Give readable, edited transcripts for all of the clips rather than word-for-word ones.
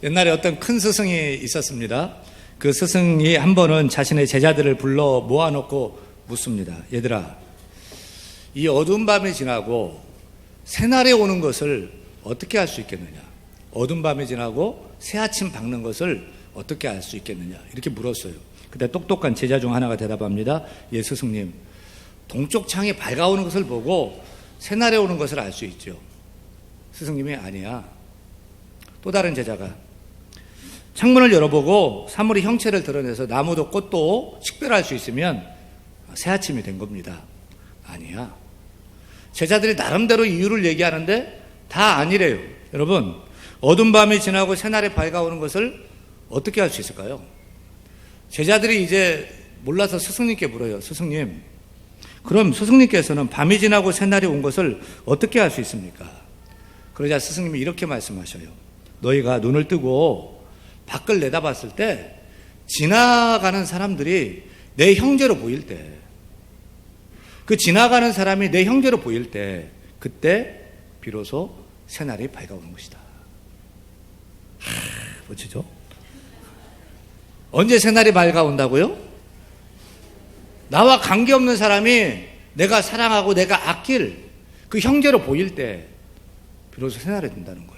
옛날에 어떤 큰 스승이 있었습니다. 그 스승이 한 번은 자신의 제자들을 불러 모아놓고 묻습니다. 얘들아, 이 어두운 밤이 지나고 새날이 오는 것을 어떻게 알 수 있겠느냐? 어두운 밤이 지나고 새아침 밝는 것을 어떻게 알 수 있겠느냐? 이렇게 물었어요. 그때 똑똑한 제자 중 하나가 대답합니다. 예, 스승님, 동쪽 창이 밝아오는 것을 보고 새날에 오는 것을 알 수 있죠. 스승님이 아니야. 또 다른 제자가 창문을 열어보고 사물의 형체를 드러내서 나무도 꽃도 식별할 수 있으면 새아침이 된 겁니다. 아니야. 제자들이 나름대로 이유를 얘기하는데 다 아니래요. 여러분, 어두운 밤이 지나고 새날이 밝아오는 것을 어떻게 알 수 있을까요? 제자들이 이제 몰라서 스승님께 물어요. 스승님, 그럼 스승님께서는 밤이 지나고 새날이 온 것을 어떻게 알 수 있습니까? 그러자 스승님이 이렇게 말씀하셔요. 너희가 눈을 뜨고 밖을 내다봤을 때 지나가는 사람들이 내 형제로 보일 때, 그 지나가는 사람이 내 형제로 보일 때, 그때 비로소 새날이 밝아오는 것이다. 멋지죠? 언제 새날이 밝아온다고요? 나와 관계없는 사람이 내가 사랑하고 내가 아낄 그 형제로 보일 때 비로소 새날이 된다는 거예요.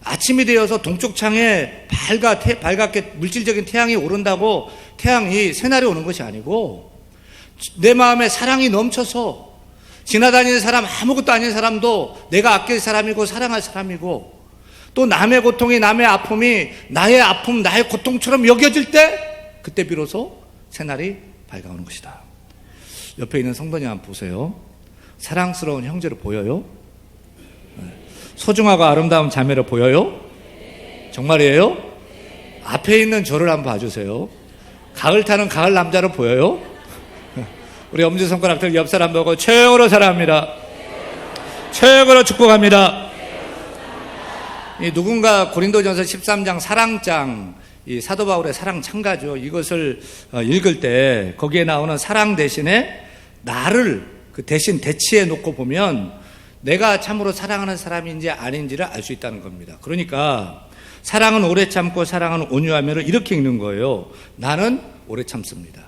아침이 되어서 동쪽 창에 밝게 물질적인 태양이 오른다고 태양이 새날이 오는 것이 아니고, 내 마음에 사랑이 넘쳐서 지나다니는 사람, 아무것도 아닌 사람도 내가 아낄 사람이고 사랑할 사람이고, 또 남의 고통이, 남의 아픔이 나의 아픔, 나의 고통처럼 여겨질 때 그때 비로소 새날이 밝아오는 것이다. 옆에 있는 성도님 한번 보세요. 사랑스러운 형제로 보여요? 소중하고 아름다운 자매로 보여요? 정말이에요? 앞에 있는 저를 한번 봐주세요. 가을 타는 가을 남자로 보여요? 우리 엄지손가락들 옆 사람 보고 최고로 사랑합니다. 최고로 축복합니다. 누군가 고린도전서 13장 사랑장, 이 사도 바울의 사랑 창가죠. 이것을 읽을 때 거기에 나오는 사랑 대신에 나를 그 대신 대치해 놓고 보면 내가 참으로 사랑하는 사람인지 아닌지를 알 수 있다는 겁니다. 그러니까 사랑은 오래 참고 사랑은 온유하며를 이렇게 읽는 거예요. 나는 오래 참습니다.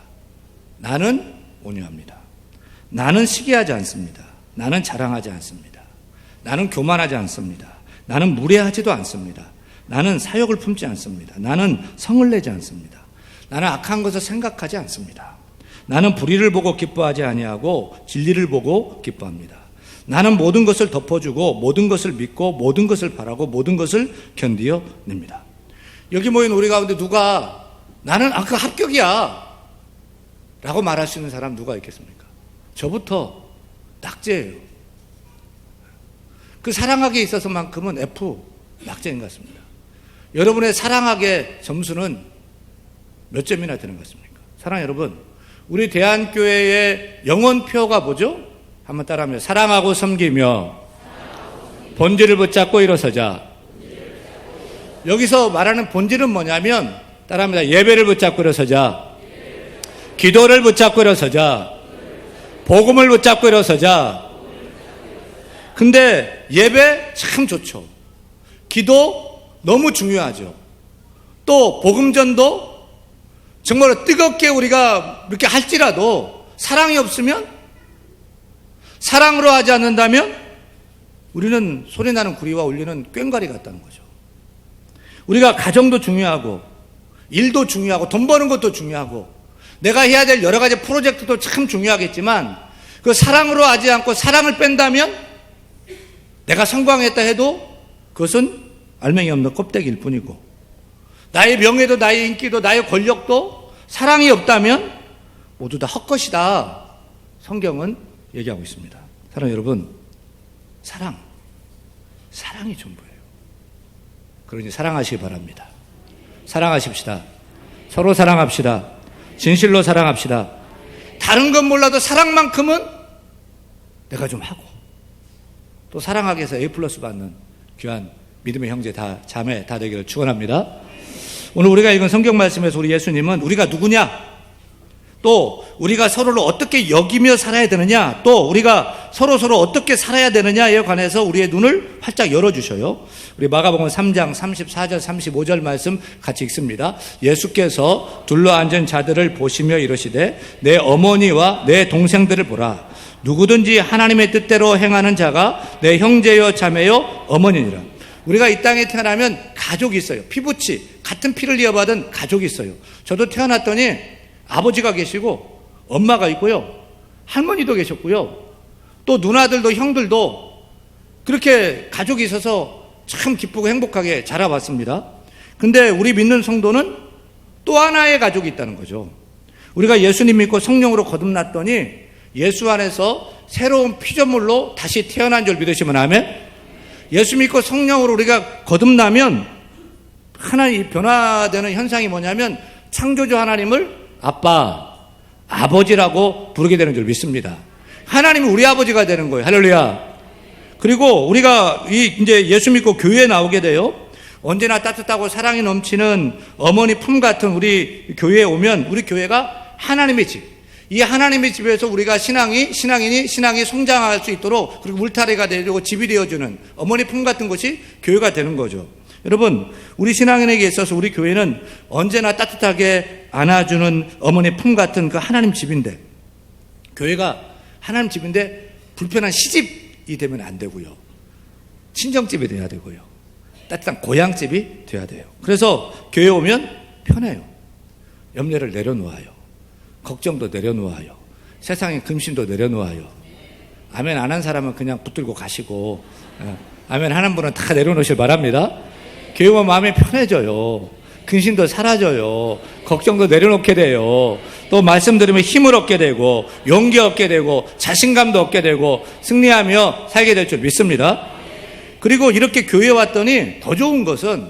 나는 온유합니다. 나는 시기하지 않습니다. 나는 자랑하지 않습니다. 나는 교만하지 않습니다. 나는 무례하지도 않습니다. 나는 사욕을 품지 않습니다. 나는 성을 내지 않습니다. 나는 악한 것을 생각하지 않습니다. 나는 불의를 보고 기뻐하지 아니하고 진리를 보고 기뻐합니다. 나는 모든 것을 덮어주고 모든 것을 믿고 모든 것을 바라고 모든 것을 견디어 냅니다. 여기 모인 우리 가운데 누가 나는 그 합격이야 라고 말할 수 있는 사람 누가 있겠습니까? 저부터 낙제예요. 그 사랑하기에 있어서만큼은 F 낙제인 것 같습니다. 여러분의 사랑하기의 점수는 몇 점이나 되는 것 같습니까? 사랑 여러분, 우리 대한교회의 영원표가 뭐죠? 한번 따라하면 사랑하고 섬기며 본질을 붙잡고 일어서자. 여기서 말하는 본질은 뭐냐면 따라합니다. 예배를 붙잡고 일어서자. 기도를 붙잡고 일어서자. 복음을 붙잡고 일어서자. 근데 예배 참 좋죠. 기도 너무 중요하죠. 또 복음전도 정말 뜨겁게 우리가 이렇게 할지라도 사랑이 없으면, 사랑으로 하지 않는다면 우리는 소리나는 구리와 울리는 꽹과리 같다는 거죠. 우리가 가정도 중요하고 일도 중요하고 돈 버는 것도 중요하고 내가 해야 될 여러 가지 프로젝트도 참 중요하겠지만, 그 사랑으로 하지 않고 사랑을 뺀다면 내가 성공했다 해도 그것은 알맹이 없는 껍데기일 뿐이고, 나의 명예도 나의 인기도 나의 권력도 사랑이 없다면 모두 다 헛것이다. 성경은 얘기하고 있습니다. 사랑 여러분, 사랑이 전부예요. 그러니 사랑하시기 바랍니다. 사랑하십시다. 서로 사랑합시다. 진실로 사랑합시다. 다른 건 몰라도 사랑만큼은 내가 좀 하고, 또 사랑하기 위해서 A+ 받는 귀한 믿음의 형제 다 자매 다 되기를 축원합니다. 오늘 우리가 읽은 성경 말씀에서 우리 예수님은 우리가 누구냐, 또 우리가 서로를 어떻게 여기며 살아야 되느냐, 또 우리가 서로 어떻게 살아야 되느냐에 관해서 우리의 눈을 활짝 열어주셔요. 우리 마가복음 3장 34절 35절 말씀 같이 읽습니다. 예수께서 둘러앉은 자들을 보시며 이르시되 내 어머니와 내 동생들을 보라. 누구든지 하나님의 뜻대로 행하는 자가 내 형제여 자매여 어머니니라. 우리가 이 땅에 태어나면 가족이 있어요. 피부치, 같은 피를 이어받은 가족이 있어요. 저도 태어났더니 아버지가 계시고 엄마가 있고요, 할머니도 계셨고요, 또 누나들도 형들도 그렇게 가족이 있어서 참 기쁘고 행복하게 자라왔습니다. 근데 우리 믿는 성도는 또 하나의 가족이 있다는 거죠. 우리가 예수님 믿고 성령으로 거듭났더니 예수 안에서 새로운 피조물로 다시 태어난 줄 믿으시면 아멘. 예수 믿고 성령으로 우리가 거듭나면 하나님 변화되는 현상이 뭐냐면 창조주 하나님을 아빠, 아버지라고 부르게 되는 줄 믿습니다. 하나님이 우리 아버지가 되는 거예요. 할렐루야. 그리고 우리가 이제 예수 믿고 교회에 나오게 돼요. 언제나 따뜻하고 사랑이 넘치는 어머니 품 같은 우리 교회에 오면 우리 교회가 하나님의 집, 이 하나님의 집에서 우리가 신앙이 성장할 수 있도록, 그리고 울타리가 되고 집이 되어주는 어머니 품 같은 곳이 교회가 되는 거죠. 여러분, 우리 신앙인에게 있어서 우리 교회는 언제나 따뜻하게 안아주는 어머니 품 같은 그 하나님 집인데, 교회가 하나님 집인데 불편한 시집이 되면 안 되고요, 친정집이 돼야 되고요, 따뜻한 고향집이 돼야 돼요. 그래서 교회 오면 편해요. 염려를 내려놓아요. 걱정도 내려놓아요. 세상의 근심도 내려놓아요. 아멘 안 한 사람은 그냥 붙들고 가시고, 아멘 하는 분은 다 내려놓으실 바랍니다. 교회 오면 마음이 편해져요. 근심도 사라져요. 걱정도 내려놓게 돼요. 또 말씀 들으면 힘을 얻게 되고, 용기 얻게 되고, 자신감도 얻게 되고, 승리하며 살게 될 줄 믿습니다. 그리고 이렇게 교회에 왔더니 더 좋은 것은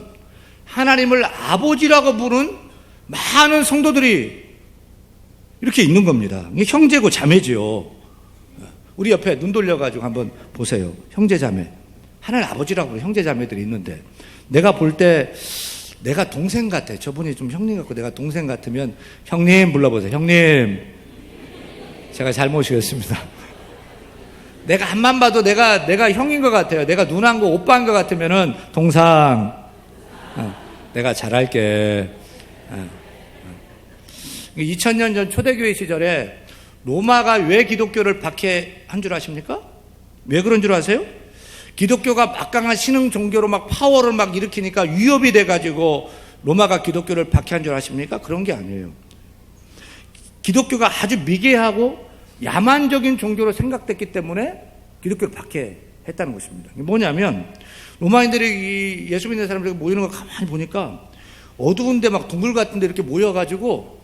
하나님을 아버지라고 부르는 많은 성도들이 이렇게 있는 겁니다. 이게 형제고 자매죠. 우리 옆에 눈 돌려가지고 한번 보세요. 형제 자매. 하나님 아버지라고 부르는 형제 자매들이 있는데, 내가 볼 때 내가 동생 같아. 저분이 좀 형님 같고 내가 동생 같으면 형님 불러보세요. 형님. 제가 잘 모시겠습니다. 내가 앞만 봐도 내가 형인 것 같아요. 내가 누나인 거 오빠인 것 같으면은 동상. 내가 잘할게. 2000년 전 초대교회 시절에 로마가 왜 기독교를 박해한 줄 아십니까? 왜 그런 줄 아세요? 기독교가 막강한 신흥 종교로 막 파워를 막 일으키니까 위협이 돼가지고 로마가 기독교를 박해한 줄 아십니까? 그런 게 아니에요. 기독교가 아주 미개하고 야만적인 종교로 생각됐기 때문에 기독교를 박해했다는 것입니다. 뭐냐면 로마인들이 예수 믿는 사람들이 모이는 거 가만히 보니까 어두운데 막 동굴 같은데 이렇게 모여가지고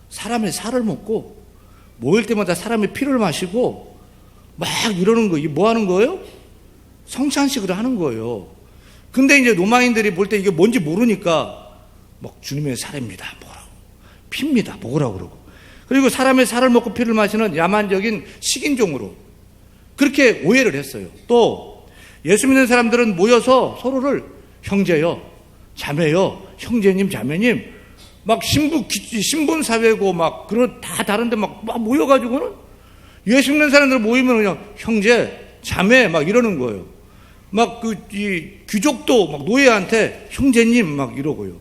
사람의 살을 먹고, 모일 때마다 사람의 피를 마시고 막 이러는 거. 이게 뭐 하는 거예요? 성찬식을 하는 거예요. 근데 이제 로마인들이 볼 때 이게 뭔지 모르니까 막 주님의 살입니다 뭐라고, 피입니다 먹으라고 그러고, 그리고 사람의 살을 먹고 피를 마시는 야만적인 식인종으로 그렇게 오해를 했어요. 또 예수 믿는 사람들은 모여서 서로를 형제요, 자매요, 형제님, 자매님, 막 신분 사회고 막 그런 다 다른데 막 모여가지고는 예수 믿는 사람들 모이면 그냥 형제, 자매 막 이러는 거예요. 막 이 귀족도 막 노예한테 형제님 막 이러고요.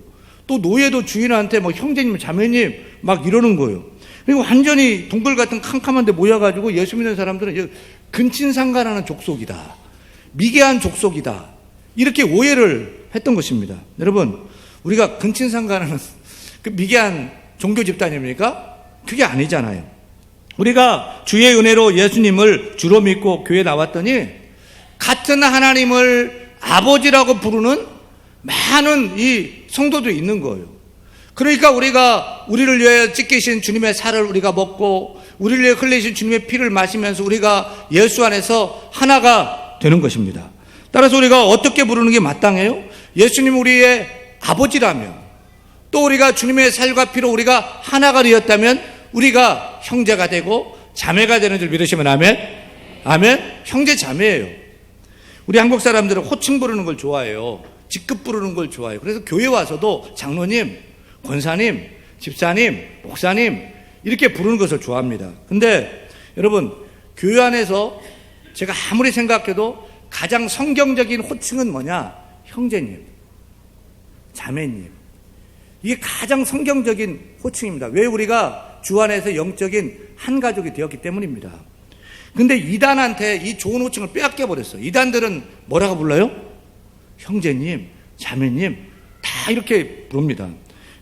또 노예도 주인한테 막 형제님, 자매님 막 이러는 거예요. 그리고 완전히 동굴 같은 캄캄한데 모여가지고 예수 믿는 사람들은 근친상간하는 족속이다, 미개한 족속이다, 이렇게 오해를 했던 것입니다. 여러분, 우리가 근친상간하는 그 미개한 종교 집단입니까? 그게 아니잖아요. 우리가 주의 은혜로 예수님을 주로 믿고 교회에 나왔더니 같은 하나님을 아버지라고 부르는 많은 이 성도들이 있는 거예요. 그러니까 우리가 우리를 위하여 찢기신 주님의 살을 우리가 먹고, 우리를 위해 흘리신 주님의 피를 마시면서 우리가 예수 안에서 하나가 되는 것입니다. 따라서 우리가 어떻게 부르는 게 마땅해요? 예수님 우리의 아버지라면, 또 우리가 주님의 살과 피로 우리가 하나가 되었다면 우리가 형제가 되고 자매가 되는 줄 믿으시면 아멘? 아멘? 형제 자매예요. 우리 한국 사람들은 호칭 부르는 걸 좋아해요. 직급 부르는 걸 좋아해요. 그래서 교회 와서도 장로님, 권사님, 집사님, 목사님 이렇게 부르는 것을 좋아합니다. 근데 여러분, 교회 안에서 제가 아무리 생각해도 가장 성경적인 호칭은 뭐냐? 형제님, 자매님. 이게 가장 성경적인 호칭입니다. 왜? 우리가 주 안에서 영적인 한 가족이 되었기 때문입니다. 근데 이단한테 이 좋은 호칭을 빼앗겨 버렸어요. 이단들은 뭐라고 불러요? 형제님, 자매님, 다 이렇게 부릅니다.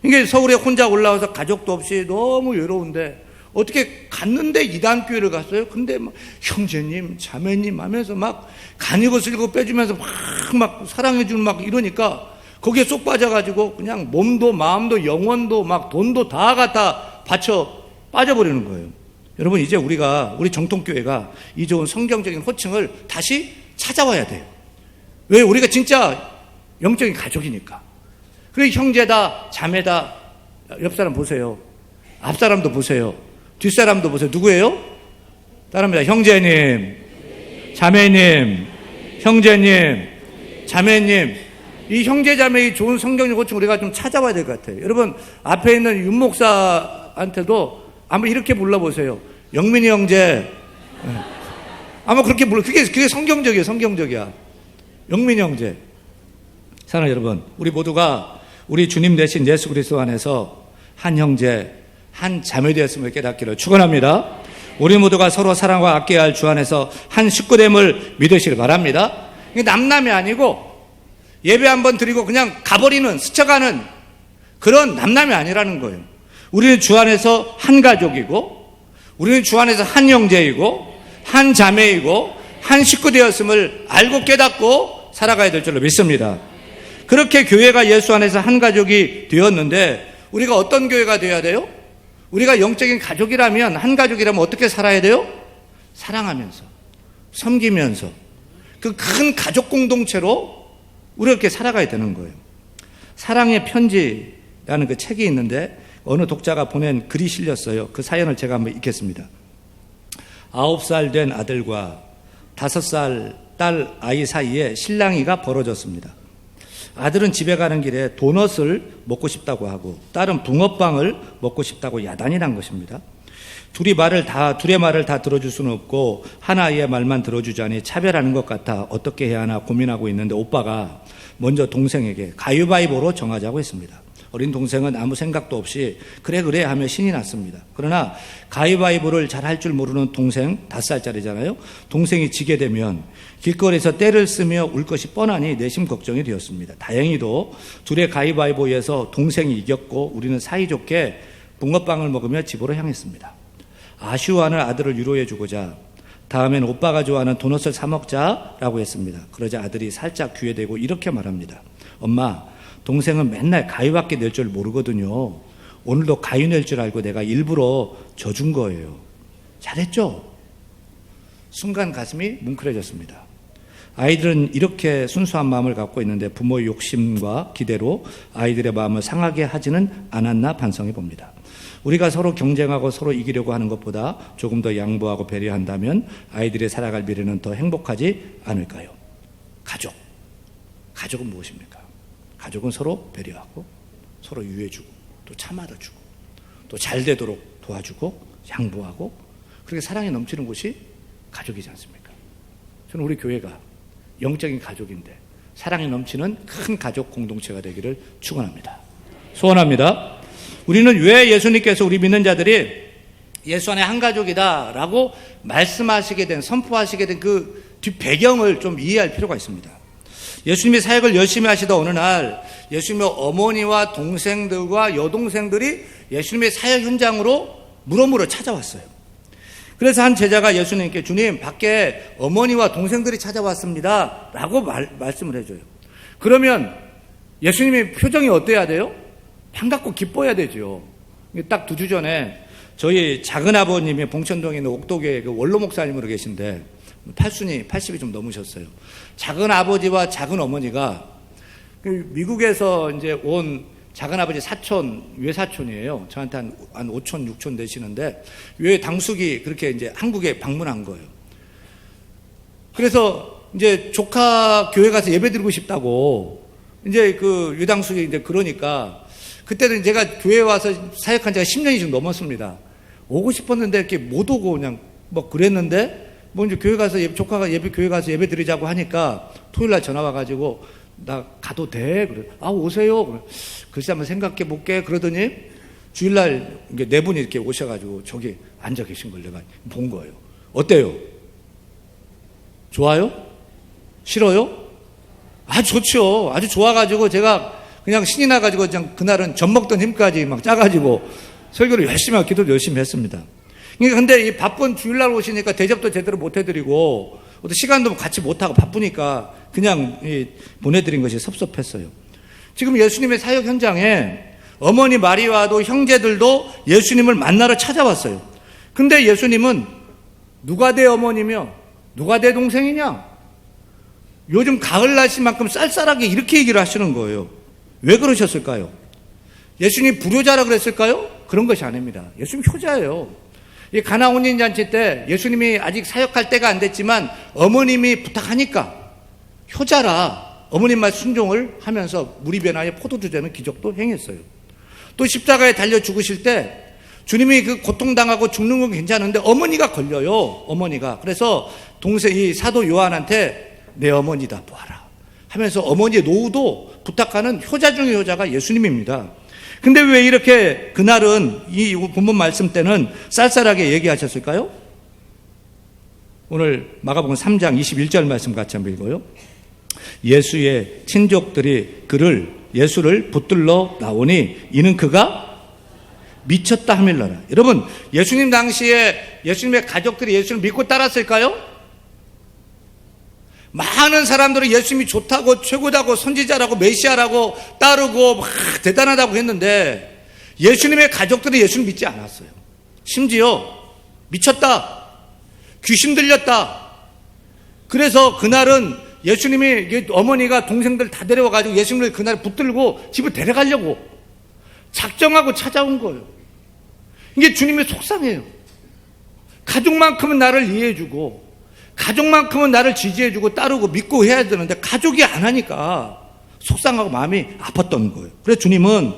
이게 서울에 혼자 올라와서 가족도 없이 너무 외로운데 어떻게 갔는데 이단교회를 갔어요? 근데 막 형제님, 자매님 하면서 막 간이고 쓸고 빼주면서 막 사랑해주는 막 이러니까 거기에 쏙 빠져가지고 그냥 몸도 마음도 영혼도 막 돈도 다 갖다 바쳐 빠져버리는 거예요. 여러분, 이제 우리 정통교회가 이 좋은 성경적인 호칭을 다시 찾아와야 돼요. 왜? 우리가 진짜 영적인 가족이니까. 그리고 형제다, 자매다. 옆 사람 보세요. 앞 사람도 보세요. 뒷 사람도 보세요. 누구예요? 따라합니다. 형제님, 자매님, 형제님, 자매님. 이 형제 자매의 좋은 성경적 호칭 우리가 좀 찾아봐야 될 것 같아요. 여러분, 앞에 있는 윤 목사한테도 한번 이렇게 불러보세요. 영민이 형제. 아마 그렇게 불러. 그게 성경적이에요. 성경적이야. 영민이 형제. 사랑하는 여러분, 우리 모두가 우리 주님 대신 예수 그리스도 안에서 한 형제, 한 자매 되었음을 깨닫기를 축원합니다. 우리 모두가 서로 사랑과 아껴야 할 주 안에서 한 식구됨을 믿으시길 바랍니다. 이게 남남이 아니고 예배 한번 드리고 그냥 가버리는, 스쳐가는 그런 남남이 아니라는 거예요. 우리는 주 안에서 한 가족이고, 우리는 주 안에서 한 형제이고, 한 자매이고, 한 식구 되었음을 알고 깨닫고 살아가야 될 줄로 믿습니다. 그렇게 교회가 예수 안에서 한 가족이 되었는데 우리가 어떤 교회가 되어야 돼요? 우리가 영적인 가족이라면, 한 가족이라면 어떻게 살아야 돼요? 사랑하면서, 섬기면서, 그 큰 가족 공동체로 우리가 이렇게 살아가야 되는 거예요. 사랑의 편지라는 그 책이 있는데 어느 독자가 보낸 글이 실렸어요. 그 사연을 제가 한번 읽겠습니다. 9살 된 아들과 5살 딸 아이 사이에 실랑이가 벌어졌습니다. 아들은 집에 가는 길에 도넛을 먹고 싶다고 하고 딸은 붕어빵을 먹고 싶다고 야단이 난 것입니다. 둘의 말을 다 들어줄 수는 없고 하나의 말만 들어주자니 차별하는 것 같아 어떻게 해야 하나 고민하고 있는데 오빠가 먼저 동생에게 가위바위보로 정하자고 했습니다. 어린 동생은 아무 생각도 없이 그래 하며 신이 났습니다. 그러나 가위바위보를 잘 할 줄 모르는 동생, 5살짜리잖아요. 동생이 지게 되면 길거리에서 떼를 쓰며 울 것이 뻔하니 내심 걱정이 되었습니다. 다행히도 둘의 가위바위보에서 동생이 이겼고 우리는 사이좋게 붕어빵을 먹으며 집으로 향했습니다. 아쉬워하는 아들을 위로해 주고자 다음엔 오빠가 좋아하는 도넛을 사 먹자라고 했습니다. 그러자 아들이 살짝 귀에 대고 이렇게 말합니다. 엄마, 동생은 맨날 가위밖에 낼 줄 모르거든요. 오늘도 가위 낼 줄 알고 내가 일부러 져준 거예요. 잘했죠? 순간 가슴이 뭉클해졌습니다. 아이들은 이렇게 순수한 마음을 갖고 있는데 부모의 욕심과 기대로 아이들의 마음을 상하게 하지는 않았나 반성해 봅니다. 우리가 서로 경쟁하고 서로 이기려고 하는 것보다 조금 더 양보하고 배려한다면 아이들의 살아갈 미래는 더 행복하지 않을까요? 가족은 무엇입니까? 가족은 서로 배려하고 서로 유해주고 또 참아주고 또 잘 되도록 도와주고 양보하고 그렇게 사랑이 넘치는 곳이 가족이지 않습니까? 저는 우리 교회가 영적인 가족인데 사랑이 넘치는 큰 가족 공동체가 되기를 축원합니다. 소원합니다. 우리는 왜 예수님께서 우리 믿는 자들이 예수 안에 한 가족이다라고 말씀하시게 된, 선포하시게 된 그 뒷배경을 좀 이해할 필요가 있습니다. 예수님이 사역을 열심히 하시던 어느 날 예수님의 어머니와 동생들과 여동생들이 예수님의 사역 현장으로 물어물어 찾아왔어요. 그래서 한 제자가 예수님께 주님, 밖에 어머니와 동생들이 찾아왔습니다 라고 말씀을 해줘요. 그러면 예수님의 표정이 어때야 돼요? 반갑고 기뻐야 되죠. 딱 2주 전에 저희 작은아버님이 봉천동에 있는 옥도교회 그 원로 목사님으로 계신데 팔순이 80이 좀 넘으셨어요. 작은아버지와 작은어머니가 미국에서 이제 온 작은아버지 사촌, 외사촌이에요. 저한테 한 5촌, 6촌 되시는데 외 당숙이 그렇게 이제 한국에 방문한 거예요. 그래서 이제 조카 교회 가서 예배 드리고 싶다고 이제 그 유당숙이 이제 그러니까 그때는 제가 교회에 와서 사역한 지가 10년이 좀 넘었습니다. 오고 싶었는데 이렇게 못 오고 그냥 뭐 그랬는데 뭐 이제 교회 가서 조카가 교회 가서 예배 드리자고 하니까 토요일 날 전화 와가지고 나 가도 돼? 그래. 아, 오세요. 그래. 글쎄 한번 생각해 볼게. 그러더니 주일날 이게 네 분이 이렇게 오셔가지고 저기 앉아 계신 걸 내가 본 거예요. 어때요? 좋아요? 싫어요? 아주 좋죠. 아주 좋아가지고 제가 그냥 신이 나가지고 그냥 그날은 젖 먹던 힘까지 막 짜가지고 설교를 열심히 하고 기도를 열심히 했습니다. 근데 이 바쁜 주일날 오시니까 대접도 제대로 못 해드리고 또 시간도 같이 못하고 바쁘니까 그냥 보내드린 것이 섭섭했어요. 지금 예수님의 사역 현장에 어머니 마리아도 형제들도 예수님을 만나러 찾아왔어요. 근데 예수님은 누가 내 어머니며 누가 내 동생이냐? 요즘 가을 날씨만큼 쌀쌀하게 이렇게 얘기를 하시는 거예요. 왜 그러셨을까요? 예수님 불효자라 그랬을까요? 그런 것이 아닙니다. 예수님 효자예요. 이 가나 혼인잔치 때 예수님이 아직 사역할 때가 안 됐지만 어머님이 부탁하니까 효자라 어머님 말 순종을 하면서 물이 변하여 포도주 되는 기적도 행했어요. 또 십자가에 달려 죽으실 때 주님이 그 고통당하고 죽는 건 괜찮은데 어머니가 걸려요. 어머니가. 그래서 이 사도 요한한테 내 어머니다 보아라 하면서 어머니의 노후도 부탁하는 효자 중의 효자가 예수님입니다. 근데 왜 이렇게 그날은 이 본문 말씀 때는 쌀쌀하게 얘기하셨을까요? 오늘 마가복음 3장 21절 말씀 같이 한번 읽어요. 예수의 친족들이 예수를 붙들러 나오니 이는 그가 미쳤다 하밀러라. 여러분, 예수님 당시에 예수님의 가족들이 예수를 믿고 따랐을까요? 많은 사람들은 예수님이 좋다고 최고다고 선지자라고 메시아라고 따르고 막 대단하다고 했는데 예수님의 가족들은 예수를 믿지 않았어요. 심지어 미쳤다, 귀신 들렸다. 그래서 그날은 예수님이 어머니가 동생들 다 데려와가지고 예수님을 그날 붙들고 집을 데려가려고 작정하고 찾아온 거예요. 이게 주님의 속상해요. 가족만큼은 나를 이해해주고 가족만큼은 나를 지지해주고 따르고 믿고 해야 되는데 가족이 안 하니까 속상하고 마음이 아팠던 거예요. 그래서 주님은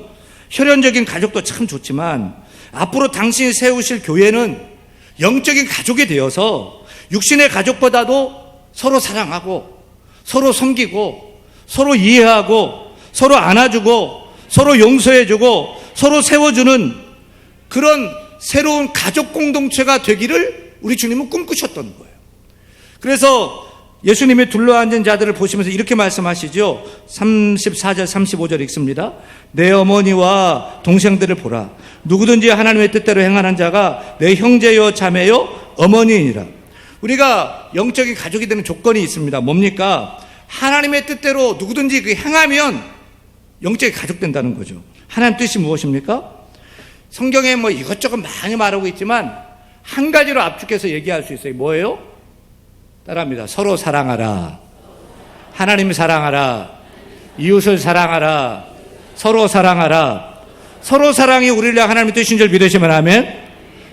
혈연적인 가족도 참 좋지만 앞으로 당신이 세우실 교회는 영적인 가족이 되어서 육신의 가족보다도 서로 사랑하고 서로 섬기고 서로 이해하고 서로 안아주고 서로 용서해주고 서로 세워주는 그런 새로운 가족 공동체가 되기를 우리 주님은 꿈꾸셨던 거예요. 그래서 예수님이 둘러앉은 자들을 보시면서 이렇게 말씀하시죠. 34절 35절 읽습니다. 내 어머니와 동생들을 보라. 누구든지 하나님의 뜻대로 행하는 자가 내 형제요 자매요 어머니이니라. 우리가 영적인 가족이 되는 조건이 있습니다. 뭡니까? 하나님의 뜻대로 누구든지 그 행하면 영적인 가족 된다는 거죠. 하나님 뜻이 무엇입니까? 성경에 뭐 이것저것 많이 말하고 있지만 한 가지로 압축해서 얘기할 수 있어요. 뭐예요? 따라합니다. 서로 사랑하라. 하나님 사랑하라. 이웃을 사랑하라. 서로 사랑하라. 서로 사랑이 우리를 향한 하나님의 뜻인 줄 믿으시면 아멘.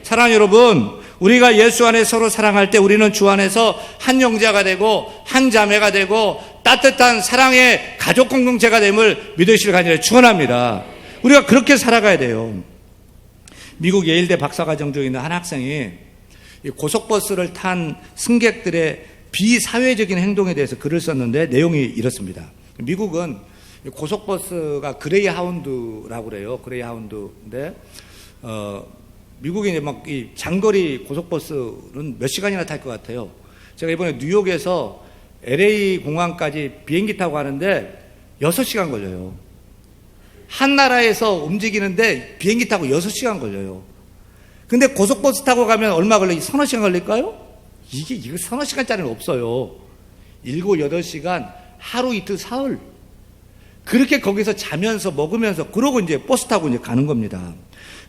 사랑하는 여러분, 우리가 예수 안에 서로 사랑할 때 우리는 주 안에서 한 형제가 되고 한 자매가 되고 따뜻한 사랑의 가족 공동체가 됨을 믿으실 간절히 축원합니다. 우리가 그렇게 살아가야 돼요. 미국 예일대 박사과정 중에 있는 한 학생이 고속버스를 탄 승객들의 비사회적인 행동에 대해서 글을 썼는데 내용이 이렇습니다. 미국은 고속버스가 그레이하운드라고 그래요. 그레이하운드인데 미국이 이제 막 이 장거리 고속버스는 몇 시간이나 탈 것 같아요. 제가 이번에 뉴욕에서 LA 공항까지 비행기 타고 가는데 6시간 걸려요. 한 나라에서 움직이는데 비행기 타고 6시간 걸려요. 근데 고속버스 타고 가면 얼마 걸려요? 서너 시간 걸릴까요? 이거 서너 시간짜리는 없어요. 7, 8시간, 하루 이틀 사흘. 그렇게 거기서 자면서 먹으면서 그러고 이제 버스 타고 이제 가는 겁니다.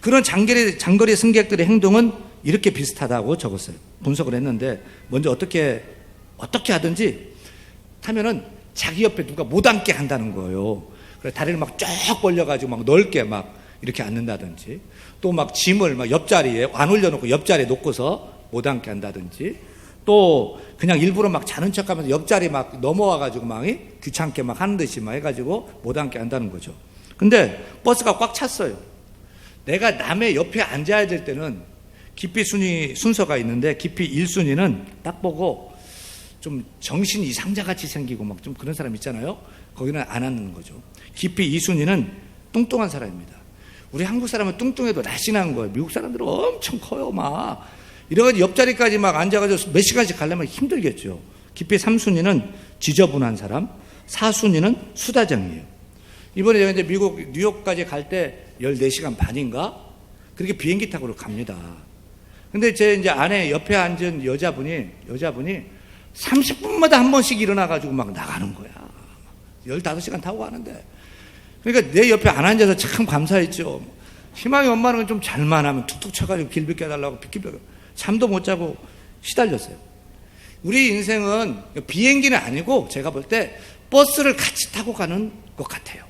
그런 장거리 승객들의 행동은 이렇게 비슷하다고 적었어요. 분석을 했는데 먼저 어떻게 하든지 타면은 자기 옆에 누가 못 앉게 한다는 거예요. 그래서 다리를 막 쫙 벌려가지고 막 넓게 막 이렇게 앉는다든지 또 막 짐을 막 옆자리에 안 올려놓고 옆자리에 놓고서 못 앉게 한다든지 또 그냥 일부러 막 자는 척하면서 옆자리 막 넘어와가지고 막 귀찮게 막 하는 듯이 막 해가지고 못 앉게 한다는 거죠. 근데 버스가 꽉 찼어요. 내가 남의 옆에 앉아야 될 때는 기피 순서가 있는데 기피 1순위는 딱 보고 좀 정신 이상자 같이 생기고 막 좀 그런 사람 있잖아요. 거기는 안 하는 거죠. 기피 2순위는 뚱뚱한 사람입니다. 우리 한국 사람은 뚱뚱해도 날씬한 거예요. 미국 사람들은 엄청 커요. 막 이래가지고 옆자리까지 막 앉아가지고 몇 시간씩 가려면 힘들겠죠. 기피 3순위는 지저분한 사람, 4순위는 수다쟁이에요. 이번에 제가 이제 미국 뉴욕까지 갈 때 14시간 반인가? 그렇게 비행기 타고 갑니다. 근데 제 이제 아내 옆에 앉은 여자분이 30분마다 한 번씩 일어나가지고 막 나가는 거야. 15시간 타고 가는데. 그러니까 내 옆에 안 앉아서 참 감사했죠. 희망의 엄마는 좀 잘만 하면 툭툭 쳐가지고 길 비켜달라고 잠도 못 자고 시달렸어요. 우리 인생은 비행기는 아니고 제가 볼 때 버스를 같이 타고 가는 것 같아요.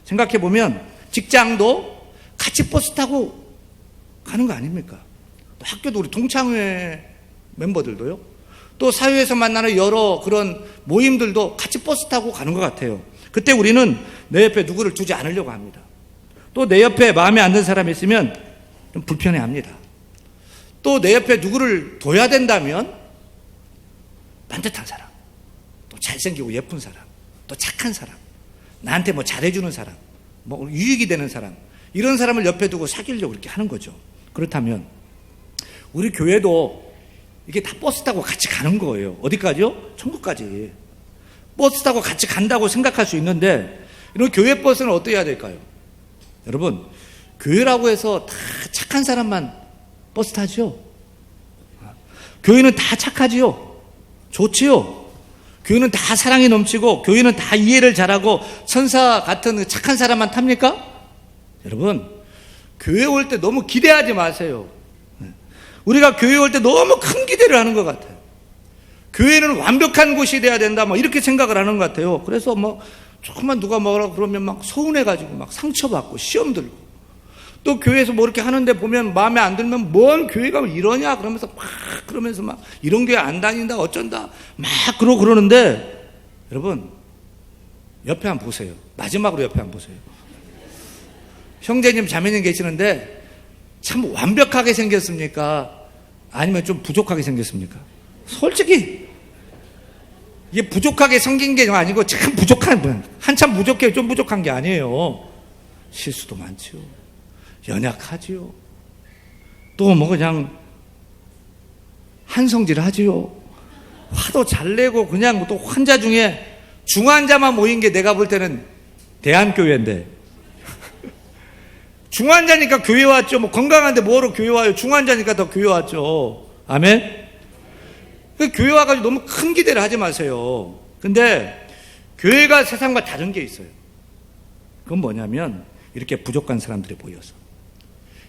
생각해보면 직장도 같이 버스 타고 가는 거 아닙니까? 또 학교도 우리 동창회 멤버들도요. 또 사회에서 만나는 여러 그런 모임들도 같이 버스 타고 가는 것 같아요. 그때 우리는 내 옆에 누구를 두지 않으려고 합니다. 또 내 옆에 마음에 안 드는 사람이 있으면 좀 불편해합니다. 또 내 옆에 누구를 둬야 된다면 반듯한 사람, 또 잘생기고 예쁜 사람, 또 착한 사람, 나한테 뭐 잘해주는 사람, 뭐 유익이 되는 사람, 이런 사람을 옆에 두고 사귀려고 이렇게 하는 거죠. 그렇다면 우리 교회도 이게 다 버스 타고 같이 가는 거예요. 어디까지요? 천국까지. 버스 타고 같이 간다고 생각할 수 있는데 이런 교회 버스는 어떠해야 될까요? 여러분, 교회라고 해서 다 착한 사람만 버스 타죠? 교회는 다 착하지요? 좋지요? 교회는 다 사랑이 넘치고 교회는 다 이해를 잘하고 천사 같은 착한 사람만 탑니까? 여러분, 교회 올 때 너무 기대하지 마세요. 우리가 교회 올 때 너무 큰 기대를 하는 것 같아요. 교회는 완벽한 곳이 돼야 된다, 뭐 이렇게 생각을 하는 것 같아요. 그래서 뭐 조금만 누가 뭐라고 그러면 막 서운해가지고 막 상처받고 시험 들고, 또 교회에서 뭐 이렇게 하는데 보면 마음에 안 들면 뭔 교회가 이러냐 그러면서 막 이런 교회 안 다닌다 어쩐다 막 그러는데, 여러분 옆에 한번 보세요. 마지막으로 옆에 한번 보세요. 형제님 자매님 계시는데 참 완벽하게 생겼습니까? 아니면 좀 부족하게 생겼습니까? 솔직히 이게 부족하게 생긴 게 아니고 참 부족한, 한참 부족해 좀 부족한 게 아니에요. 실수도 많지요. 연약하지요. 또 뭐 그냥 한성질 하지요. 화도 잘 내고 그냥 또 환자 중에 중환자만 모인 게 내가 볼 때는 대한교회인데 중환자니까 교회 왔죠. 뭐 건강한데 뭐로 교회 와요? 중환자니까 더 교회 왔죠. 아멘? 교회 와가지고 너무 큰 기대를 하지 마세요. 근데 교회가 세상과 다른 게 있어요. 그건 뭐냐면 이렇게 부족한 사람들이 모여서,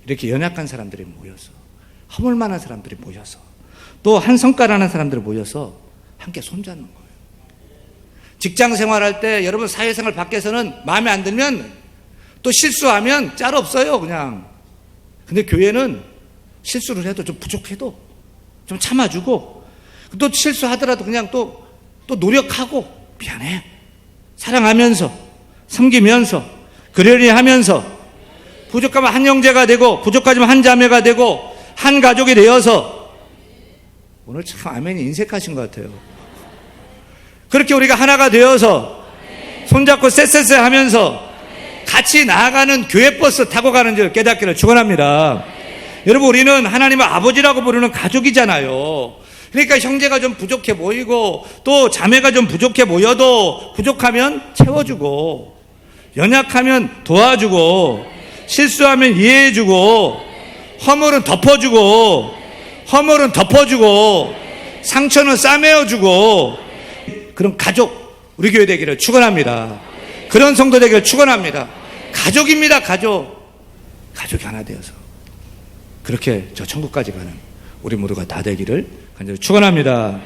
이렇게 연약한 사람들이 모여서, 허물만한 사람들이 모여서, 또 한 성과라는 사람들이 모여서 함께 손잡는 거예요. 직장 생활할 때 여러분 사회생활 밖에서는 마음에 안 들면 또 실수하면 짤 없어요 그냥. 근데 교회는 실수를 해도 좀 부족해도 좀 참아주고, 또 실수하더라도 그냥 또 노력하고 미안해 사랑하면서 섬기면서 그러려니 하면서, 부족하면 한 형제가 되고 부족하지만 한 자매가 되고 한 가족이 되어서, 오늘 참 아멘이 인색하신 것 같아요. 그렇게 우리가 하나가 되어서 손잡고 쎄쎄쎄 하면서 같이 나아가는 교회 버스 타고 가는 줄 깨닫기를 축원합니다. 여러분, 우리는 하나님을 아버지라고 부르는 가족이잖아요. 그러니까 형제가 좀 부족해 보이고 또 자매가 좀 부족해 보여도 부족하면 채워주고, 연약하면 도와주고, 실수하면 이해해주고, 허물은 덮어주고, 상처는 싸매어주고, 그런 가족, 우리 교회 되기를 축원합니다. 그런 성도 되기를 축원합니다. 가족입니다. 가족이 하나 되어서 그렇게 저 천국까지 가는 우리 모두가 다 되기를 간절히 축원합니다.